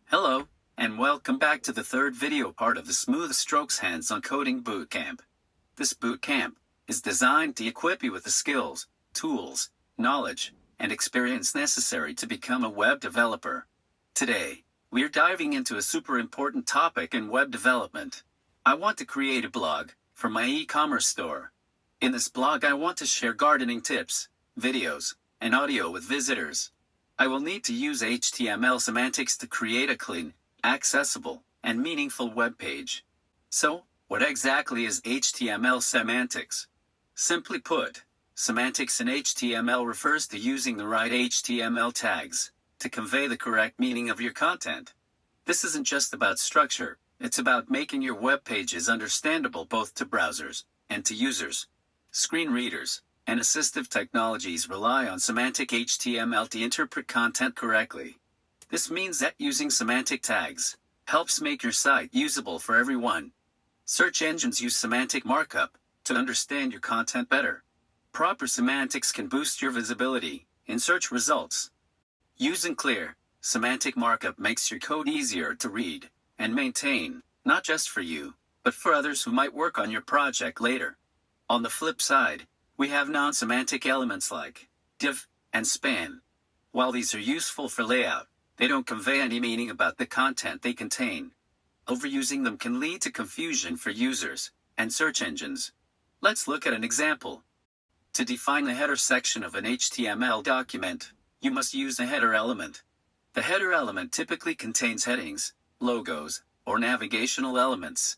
Hello, and welcome back to the third video part of the Smooth Strokes Hands-on Coding Bootcamp. This bootcamp is designed to equip you with the skills, tools, knowledge, and experience necessary to become a web developer. Today, we're diving into a super important topic in web development. I want to create a blog for my e-commerce store. In this blog, I want to share gardening tips, videos, and audio with visitors. I will need to use HTML semantics to create a clean, accessible, and meaningful web page. So, what exactly is HTML semantics? Simply put, semantics in HTML refers to using the right HTML tags to convey the correct meaning of your content. This isn't just about structure, it's about making your web pages understandable both to browsers and to users. Screen readers and assistive technologies rely on semantic HTML to interpret content correctly. This means that using semantic tags helps make your site usable for everyone. Search engines use semantic markup to understand your content better. Proper semantics can boost your visibility in search results. Using clear, semantic markup makes your code easier to read and maintain, not just for you, but for others who might work on your project later. On the flip side, we have non-semantic elements like div and span. While these are useful for layout, they don't convey any meaning about the content they contain. Overusing them can lead to confusion for users and search engines. Let's look at an example. To define the header section of an HTML document, you must use a header element. The header element typically contains headings, logos, or navigational elements.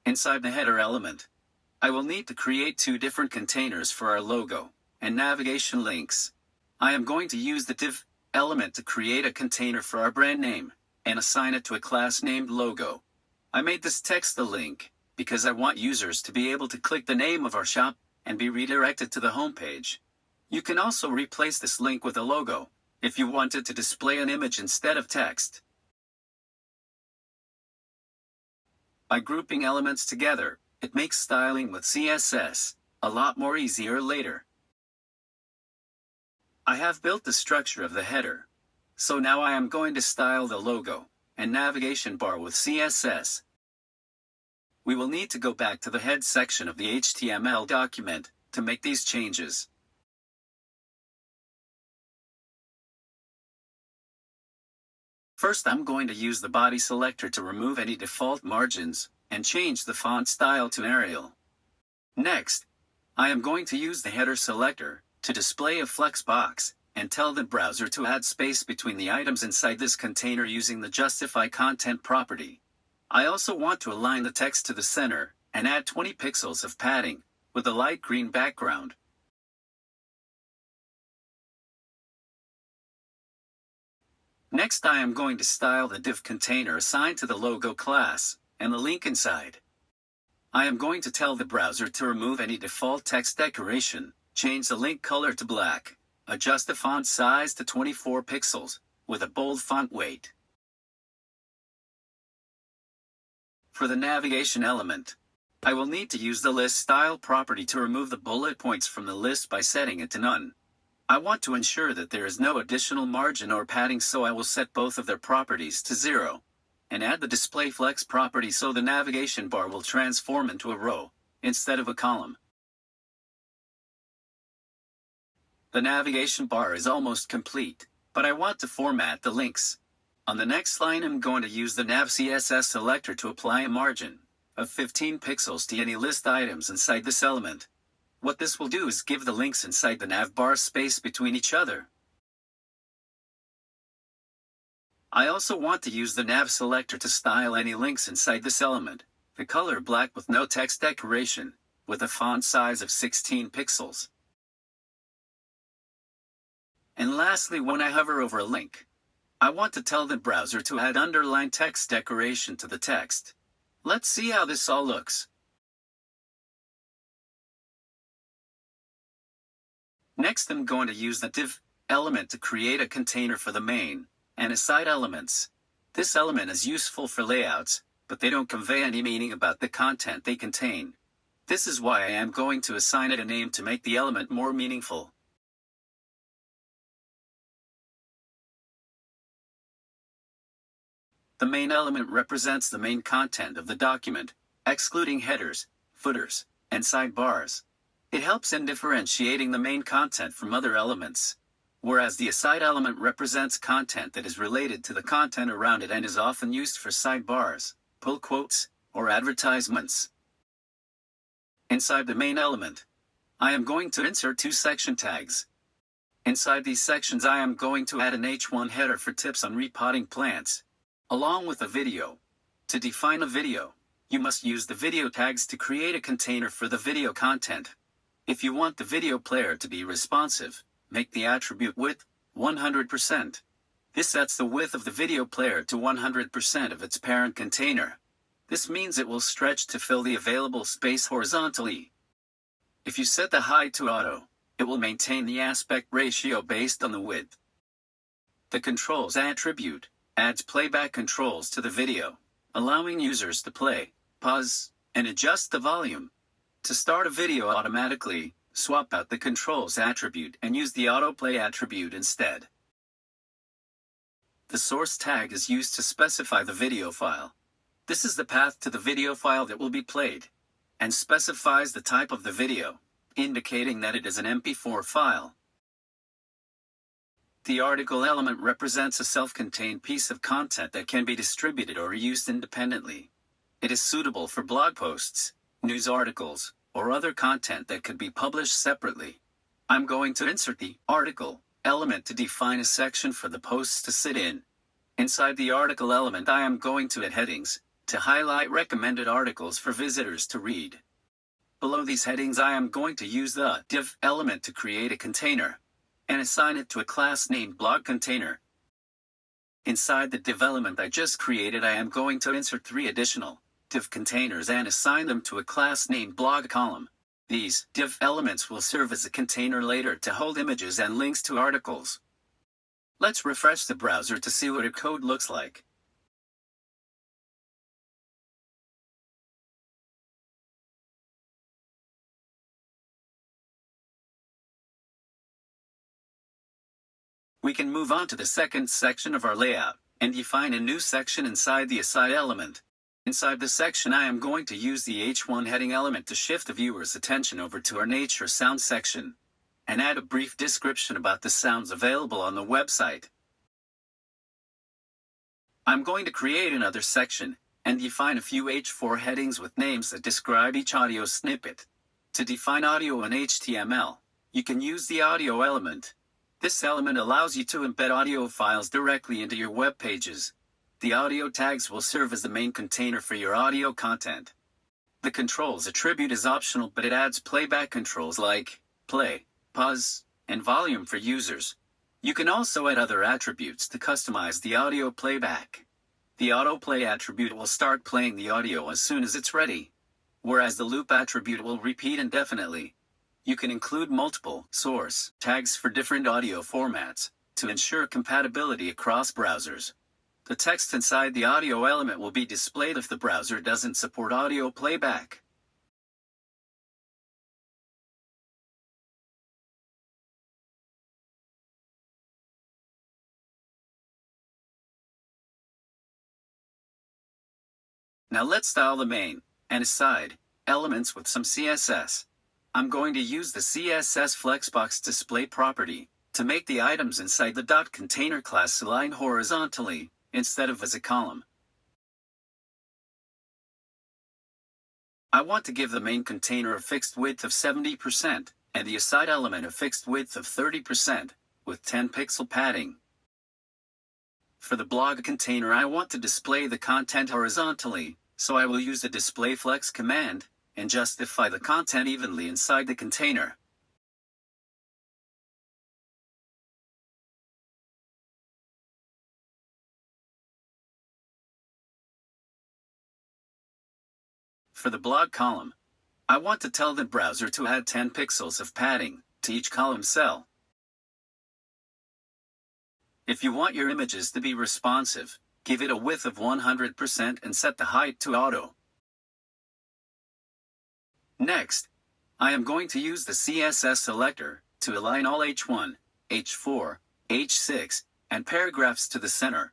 Inside the header element, I will need to create two different containers for our logo and navigation links. I am going to use the div element to create a container for our brand name and assign it to a class named logo. I made this text a link because I want users to be able to click the name of our shop and be redirected to the homepage. You can also replace this link with a logo if you wanted to display an image instead of text. By grouping elements together, it makes styling with CSS a lot more easier later. I have built the structure of the header. So now I am going to style the logo and navigation bar with CSS. We will need to go back to the head section of the HTML document to make these changes. First, I'm going to use the body selector to remove any default margins and change the font style to Arial. Next, I am going to use the header selector to display a flex box and tell the browser to add space between the items inside this container using the justify content property. I also want to align the text to the center and add 20 pixels of padding with a light green background. Next, I am going to style the div container assigned to the logo class and the link inside. I am going to tell the browser to remove any default text decoration, change the link color to black, adjust the font size to 24 pixels with a bold font weight. For the navigation element, I will need to use the list style property to remove the bullet points from the list by setting it to none. I want to ensure that there is no additional margin or padding, so I will set both of their properties to 0. And add the display flex property so the navigation bar will transform into a row instead of a column. The navigation bar is almost complete, but I want to format the links. On the next line, I'm going to use the nav CSS selector to apply a margin of 15 pixels to any list items inside this element. What this will do is give the links inside the nav bar space between each other. I also want to use the nav selector to style any links inside this element. The color black with no text decoration, with a font size of 16 pixels. And lastly, when I hover over a link, I want to tell the browser to add underlined text decoration to the text. Let's see how this all looks. Next, I'm going to use the div element to create a container for the main and aside elements. This element is useful for layouts, but they don't convey any meaning about the content they contain. This is why I am going to assign it a name to make the element more meaningful. The main element represents the main content of the document, excluding headers, footers, and sidebars. It helps in differentiating the main content from other elements, whereas the aside element represents content that is related to the content around it and is often used for sidebars, pull quotes, or advertisements. Inside the main element, I am going to insert two section tags. Inside these sections I am going to add an H1 header for tips on repotting plants, along with a video. To define a video, you must use the video tags to create a container for the video content. If you want the video player to be responsive, make the attribute width 100%. This sets the width of the video player to 100% of its parent container. This means it will stretch to fill the available space horizontally. If you set the height to auto, it will maintain the aspect ratio based on the width. The controls attribute adds playback controls to the video, allowing users to play, pause, and adjust the volume. To start a video automatically, swap out the controls attribute and use the autoplay attribute instead. The source tag is used to specify the video file. This is the path to the video file that will be played, and specifies the type of the video, indicating that it is an MP4 file. The article element represents a self-contained piece of content that can be distributed or used independently. It is suitable for blog posts, news articles, or other content that could be published separately. I'm going to insert the article element to define a section for the posts to sit in. Inside the article element I am going to add headings to highlight recommended articles for visitors to read. Below these headings I am going to use the div element to create a container and assign it to a class named blog container. Inside the div element I just created I am going to insert 3 additional div containers and assign them to a class named blog column. These div elements will serve as a container later to hold images and links to articles. Let's refresh the browser to see what our code looks like. We can move on to the second section of our layout and define a new section inside the aside element. Inside the section I am going to use the H1 heading element to shift the viewer's attention over to our nature sound section and add a brief description about the sounds available on the website. I'm going to create another section and define a few H4 headings with names that describe each audio snippet. To define audio in HTML, you can use the audio element. This element allows you to embed audio files directly into your web pages. The audio tags will serve as the main container for your audio content. The controls attribute is optional, but it adds playback controls like play, pause, and volume for users. You can also add other attributes to customize the audio playback. The autoplay attribute will start playing the audio as soon as it's ready, whereas the loop attribute will repeat indefinitely. You can include multiple source tags for different audio formats to ensure compatibility across browsers. The text inside the audio element will be displayed if the browser doesn't support audio playback. Now let's style the main and aside elements with some CSS. I'm going to use the CSS Flexbox display property to make the items inside the .container class align horizontally instead of as a column. I want to give the main container a fixed width of 70% and the aside element a fixed width of 30% with 10 pixel padding. For the blog container I want to display the content horizontally, so I will use the display flex command and justify the content evenly inside the container. For the blog column, I want to tell the browser to add 10 pixels of padding to each column cell. If you want your images to be responsive, give it a width of 100% and set the height to auto. Next, I am going to use the CSS selector to align all H1, H4, H6, and paragraphs to the center.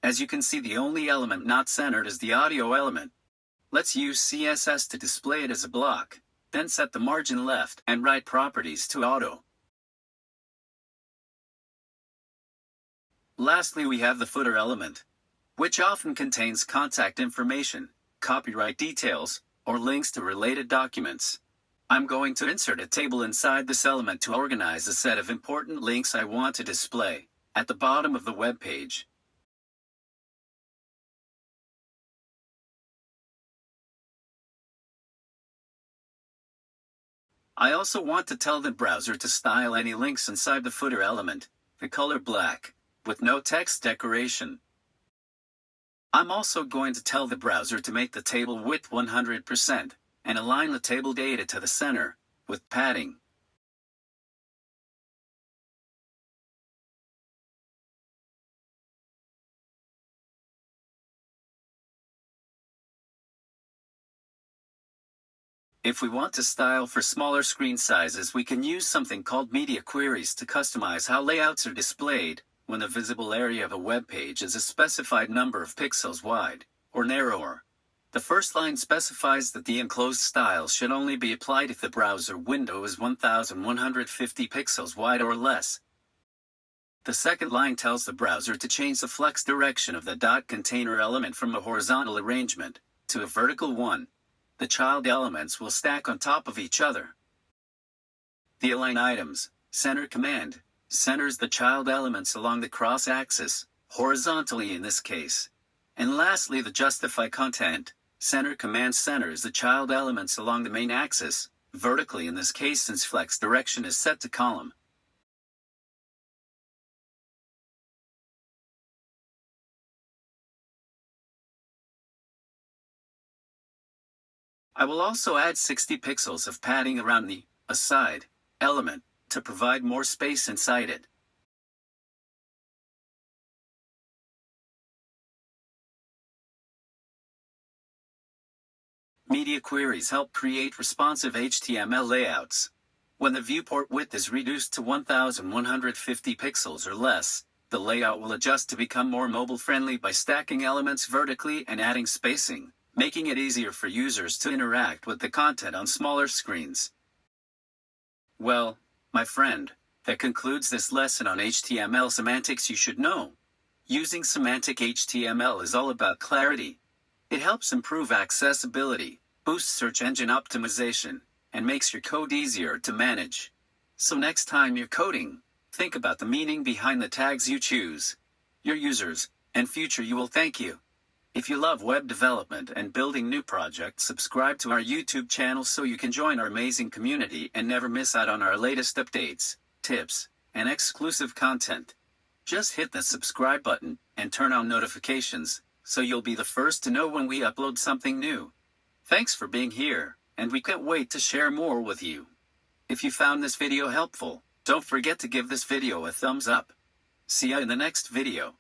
As you can see, the only element not centered is the audio element. Let's use CSS to display it as a block, then set the margin left and right properties to auto. Lastly, we have the footer element, which often contains contact information, copyright details, or links to related documents. I'm going to insert a table inside this element to organize a set of important links I want to display at the bottom of the web page. I also want to tell the browser to style any links inside the footer element, the color black, with no text decoration. I'm also going to tell the browser to make the table width 100% and align the table data to the center with padding. If we want to style for smaller screen sizes, we can use something called media queries to customize how layouts are displayed when the visible area of a web page is a specified number of pixels wide, or narrower. The first line specifies that the enclosed style should only be applied if the browser window is 1150 pixels wide or less. The second line tells the browser to change the flex direction of the dot container element from a horizontal arrangement to a vertical one. The child elements will stack on top of each other. The align items center command centers the child elements along the cross axis, horizontally in this case. And lastly, the justify content center command centers the child elements along the main axis, vertically in this case since flex direction is set to column. I will also add 60 pixels of padding around the aside element to provide more space inside it. Media queries help create responsive HTML layouts. When the viewport width is reduced to 1150 pixels or less, the layout will adjust to become more mobile-friendly by stacking elements vertically and adding spacing, making it easier for users to interact with the content on smaller screens. Well, my friend, that concludes this lesson on HTML semantics you should know. Using semantic HTML is all about clarity. It helps improve accessibility, boosts search engine optimization, and makes your code easier to manage. So next time you're coding, think about the meaning behind the tags you choose. Your users and future you will thank you. If you love web development and building new projects, subscribe to our YouTube channel so you can join our amazing community and never miss out on our latest updates, tips, and exclusive content. Just hit the subscribe button and turn on notifications so you'll be the first to know when we upload something new. Thanks for being here, and we can't wait to share more with you. If you found this video helpful, don't forget to give this video a thumbs up. See ya in the next video.